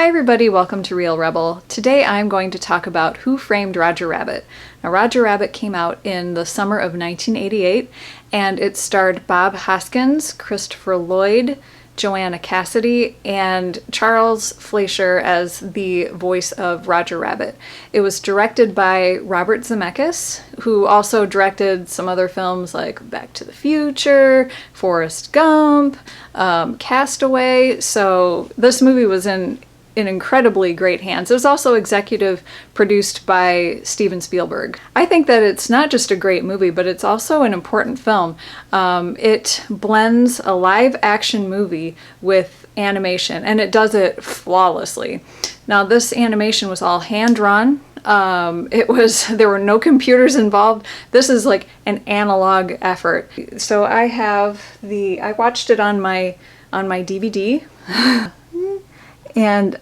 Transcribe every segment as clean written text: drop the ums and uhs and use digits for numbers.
Hi everybody, welcome to Real Rebel. Today I'm going to talk about Who Framed Roger Rabbit. Now Roger Rabbit came out in the summer of 1988 and it starred Bob Hoskins, Christopher Lloyd, Joanna Cassidy, and Charles Fleischer as the voice of Roger Rabbit. It was directed by Robert Zemeckis, who also directed some other films like Back to the Future, Forrest Gump, Castaway, so this movie was in incredibly great hands. It was also executive produced by Steven Spielberg. I think that it's not just a great movie, but it's also an important film. It blends a live action movie with animation, and it does it flawlessly. Now, this animation was all hand-drawn. There were no computers involved. This is like an analog effort. So I watched it on my DVD. And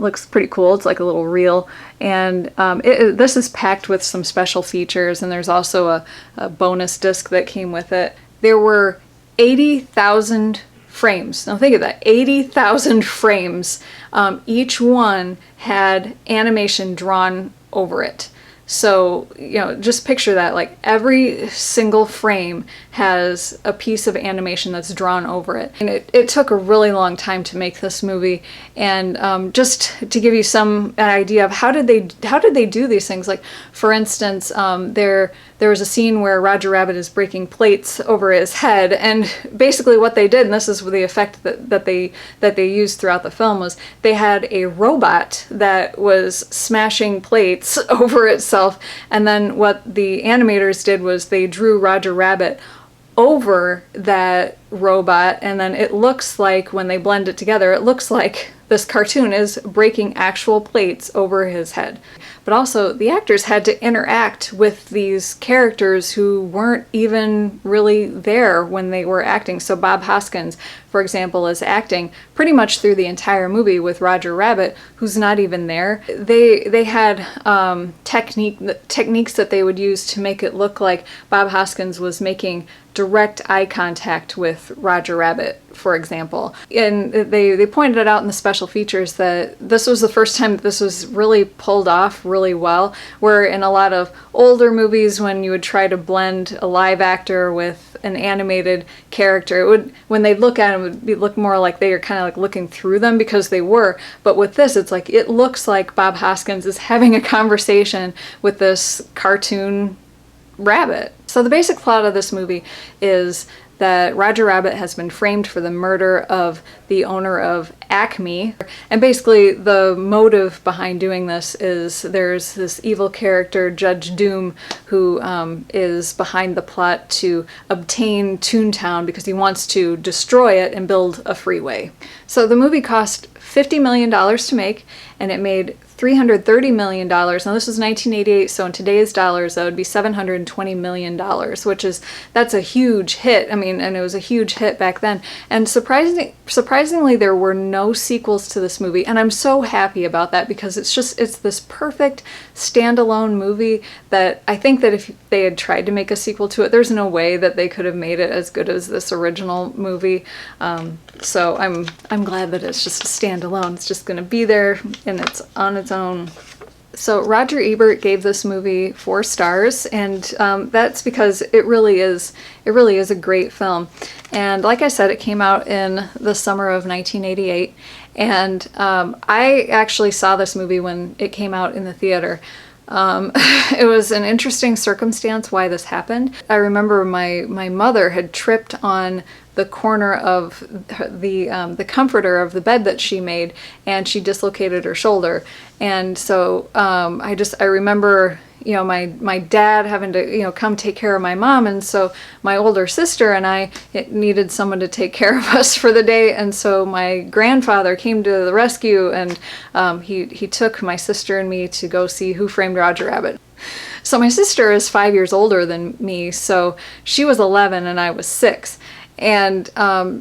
looks pretty cool. It's like a little reel, and this is packed with some special features, and there's also a bonus disc that came with it. There were 80,000 frames. Now think of that, 80,000 frames. Each one had animation drawn over it. So, just picture that, like every single frame has a piece of animation that's drawn over it. And it took a really long time to make this movie, and just to give you an idea of how did they do these things, like for instance, there was a scene where Roger Rabbit is breaking plates over his head, and basically what they did, and this is the effect that they used throughout the film, was they had a robot that was smashing plates over itself, and then what the animators did was they drew Roger Rabbit over that robot, and then it looks like, when they blend it together, it looks like this cartoon is breaking actual plates over his head. But also, the actors had to interact with these characters who weren't even really there when they were acting. So Bob Hoskins, for example, is acting pretty much through the entire movie with Roger Rabbit, who's not even there. They had techniques that they would use to make it look like Bob Hoskins was making direct eye contact with Roger Rabbit, for example. And they pointed it out in the special features that this was the first time that this was really pulled off really well, where in a lot of older movies, when you would try to blend a live actor with an animated character, when they'd look at them, it would look more like they are kind of like looking through them, because they were. But with this, it's like, it looks like Bob Hoskins is having a conversation with this cartoon rabbit. So the basic plot of this movie is that Roger Rabbit has been framed for the murder of the owner of Acme. And basically the motive behind doing this is there's this evil character, Judge Doom, who is behind the plot to obtain Toontown because he wants to destroy it and build a freeway. So the movie cost $50 million to make, and it made $330 million. Now this was 1988, so in today's dollars that would be $720 million, that's a huge hit. I mean, and it was a huge hit back then. And surprisingly, there were no sequels to this movie, and I'm so happy about that, because it's this perfect standalone movie that I think that if they had tried to make a sequel to it, there's no way that they could have made it as good as this original movie. So I'm glad that it's just a standalone. It's just going to be there and it's on its own. So Roger Ebert gave this movie 4 stars, and that's because it really is a great film. And like I said, it came out in the summer of 1988, and I actually saw this movie when it came out in the theater. It was an interesting circumstance why this happened. I remember my mother had tripped on the corner of the comforter of the bed that she made, and she dislocated her shoulder. And so I remember my dad having to come take care of my mom, and so my older sister and I needed someone to take care of us for the day, and so my grandfather came to the rescue, and he took my sister and me to go see Who Framed Roger Rabbit. So my sister is 5 years older than me, so she was 11 and I was 6. And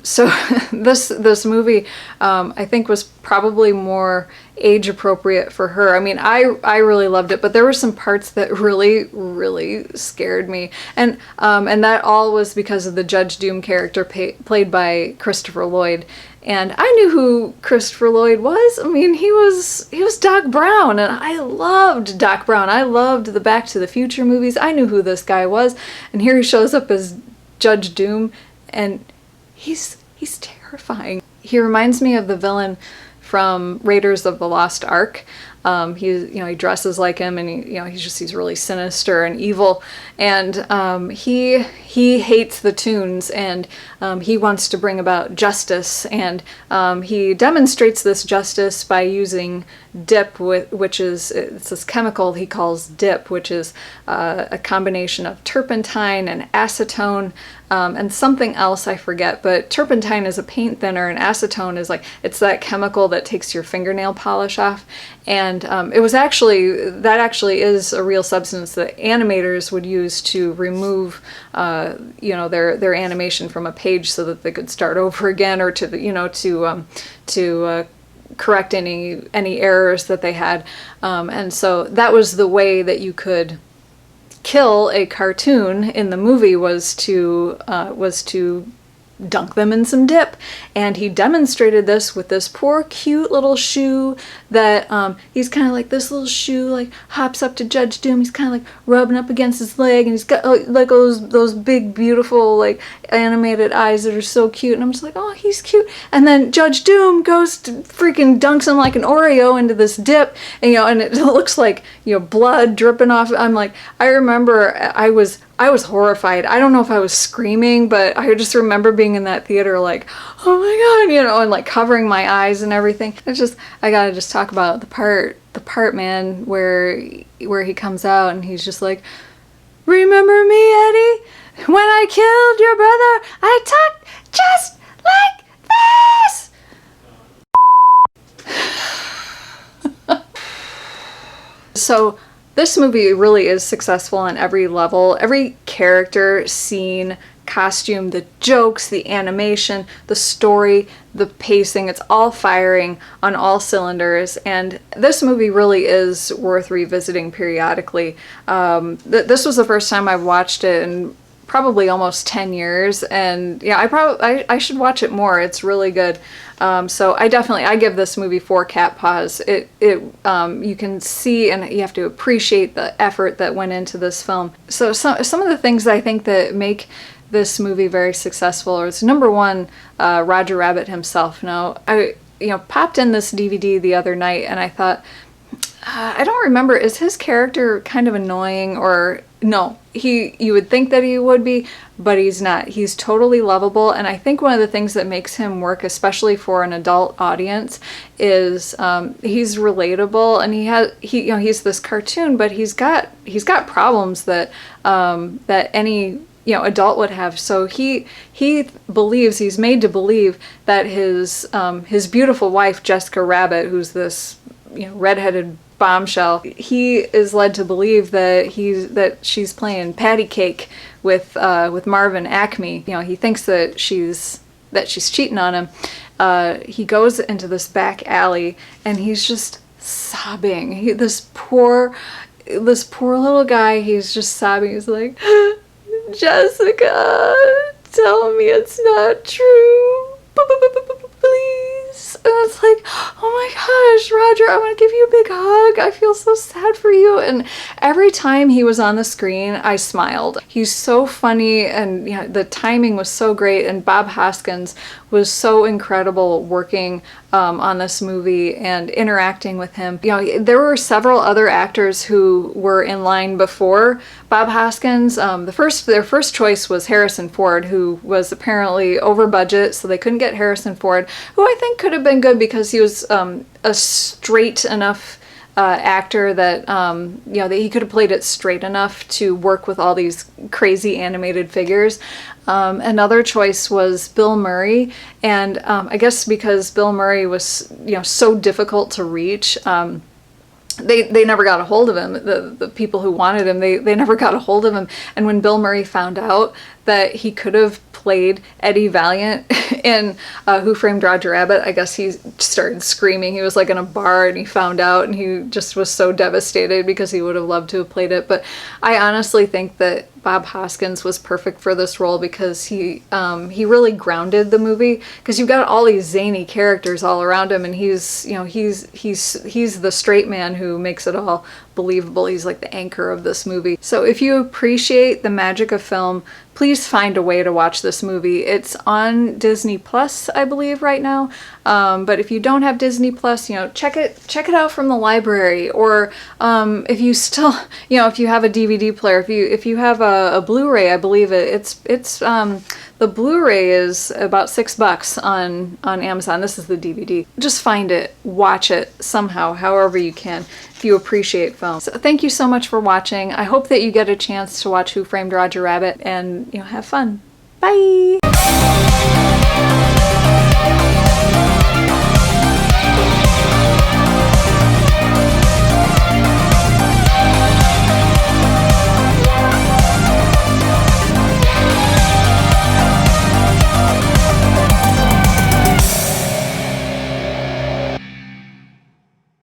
so this movie, I think, was probably more age appropriate for her. I mean, I really loved it, but there were some parts that really scared me, and that all was because of the Judge Doom character played by Christopher Lloyd. And I knew who Christopher Lloyd was. I mean, he was Doc Brown, and I loved Doc Brown. I loved the Back to the Future movies. I knew who this guy was, and here he shows up as Judge Doom, and he's terrifying. He reminds me of the villain from Raiders of the Lost Ark. He dresses like him, and he's really sinister and evil, and he hates the Toons, and he wants to bring about justice, and he demonstrates this justice by using dip, which is this chemical he calls dip, which is a combination of turpentine and acetone, and something else I forget, but turpentine is a paint thinner, and acetone is it's that chemical that takes your fingernail polish off. And that actually is a real substance that animators would use to remove their animation from a page so that they could start over again, or to correct any errors that they had. And so that was the way that you could kill a cartoon in the movie, was to dunk them in some dip. And he demonstrated this with this poor cute little shoe that he's kind of like, this little shoe hops up to Judge Doom. He's kind of rubbing up against his leg, and he's got those big beautiful animated eyes that are so cute, and I'm just like, oh, he's cute. And then Judge Doom goes to freaking dunks him like an Oreo into this dip, and it looks like blood dripping off. I'm like, I remember I was horrified. I don't know if I was screaming, but I just remember being in that theater like, oh my god, and covering my eyes and everything. I gotta just talk about the part, man, where he comes out and he's just like, remember me, Eddie? When I killed your brother, I talked just like this. So this movie really is successful on every level. Every character, scene, costume, the jokes, the animation, the story, the pacing, it's all firing on all cylinders, and this movie really is worth revisiting periodically. This was the first time I've watched it in probably almost 10 years, and yeah, I should watch it more. It's really good. So I give this movie 4 cat paws. You can see, and you have to appreciate the effort that went into this film. So some of the things that I think that make this movie very successful is, number one, Roger Rabbit himself. Now, I popped in this DVD the other night, and I thought, I don't remember, is his character kind of annoying? Or no, you would think that he would be, but he's not. He's totally lovable, and I think one of the things that makes him work, especially for an adult audience, is he's relatable, and he's this cartoon, but he's got problems that any adult would have. So he believes, he's made to believe that his beautiful wife Jessica Rabbit, who's this redheaded bombshell, he is led to believe that she's playing patty cake with Marvin Acme. He thinks that she's cheating on him. He goes into this back alley, and he's just sobbing. This poor little guy, he's just sobbing. He's like, Jessica, tell me it's not true, please. And it's like, oh my gosh, Roger, I want to give you a big hug. I feel so sad for you. And every time he was on the screen, I smiled. He's so funny, and the timing was so great, and Bob Hoskins was so incredible working on this movie and interacting with him. There were several other actors who were in line before Bob Hoskins. Their first choice was Harrison Ford, who was apparently over budget, so they couldn't get Harrison Ford, who I think could have been good because he was a straight enough actor that that he could have played it straight enough to work with all these crazy animated figures. Another choice was Bill Murray, and I guess because Bill Murray was so difficult to reach, they never got a hold of him. The people who wanted him, they never got a hold of him. And when Bill Murray found out that he could have played Eddie Valiant in Who Framed Roger Rabbit. I guess he started screaming. He was like in a bar and he found out, and he just was so devastated because he would have loved to have played it. But I honestly think that Bob Hoskins was perfect for this role because he really grounded the movie, because you've got all these zany characters all around him, and he's the straight man who makes it all believable. He's like the anchor of this movie. So if you appreciate the magic of film, please find a way to watch this movie. It's on Disney Plus, I believe, right now. But if you don't have Disney Plus, check it out from the library. Or if you still, if you have a DVD player, if you have a Blu-ray, I believe it's the Blu-ray is about $6 on Amazon. This is the DVD. Just find it, watch it somehow, however you can, if you appreciate film. So thank you so much for watching. I hope that you get a chance to watch Who Framed Roger Rabbit and have fun. Bye!